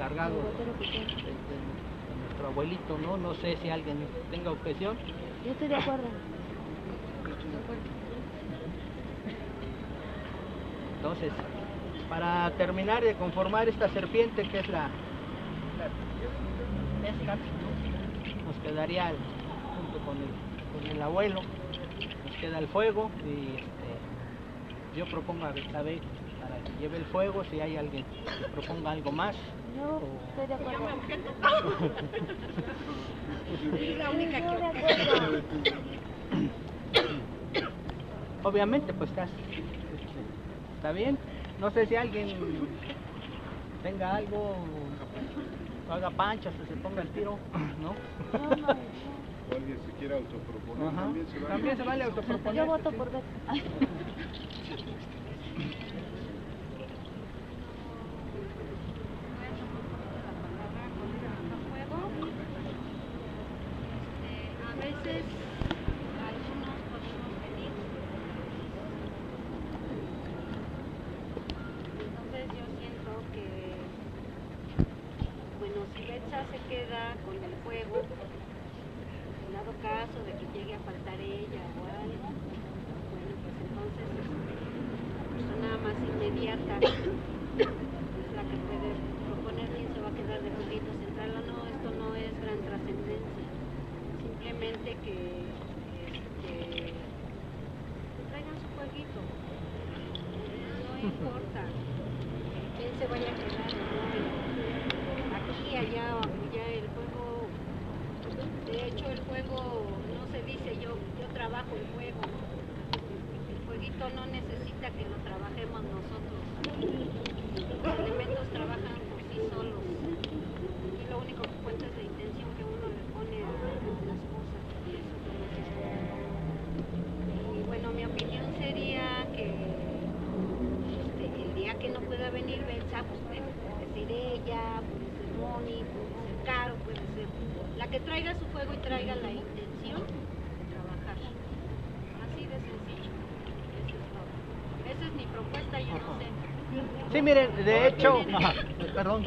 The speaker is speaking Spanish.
encargado de nuestro abuelito, ¿no? No sé si alguien tenga objeción. Yo estoy de acuerdo. Entonces, para terminar de conformar esta serpiente, que es la mezcal, ¿no? Nos quedaría junto con el abuelo, nos queda el fuego y yo propongo a Betsabe para que lleve el fuego. Si hay alguien que proponga algo más. Yo estoy de acuerdo. Es la única que Obviamente, pues está bien. No sé si alguien tenga algo, o haga panchas o se ponga el tiro, ¿no? No. O alguien se quiera autoproponer, Ajá. también se vale. También se vale autoproponer. Yo voto sí. por Beto. A veces algunos podemos venir. Entonces yo siento que, bueno, si Betsa se queda con el fuego, en dado caso de que llegue a faltar ella o algo, bueno, pues entonces la persona más inmediata es la que puede proponer quién se va a quedar de juguito central o no. Esto no es gran trascendencia, simplemente que traigan su jueguito, no importa quién se vaya a quedar o no, aquí, allá o allá. El juego, de hecho el juego no se dice yo trabajo el juego, el jueguito no necesita que lo trabajemos nosotros, los elementos trabajan por sí solos, y lo único que cuenta es la intención que uno le pone a las cosas, y eso es lo que es. Y bueno, mi opinión sería que el día que no pueda venir Betsa, pues bueno, puede ser ella, puede ser Moni, puede ser Caro, puede ser la que traiga su juego y traiga la intención de trabajar. Así de sencillo. Eso es todo. Esa es mi propuesta, yo no sé. Sí, miren, de hecho, perdón.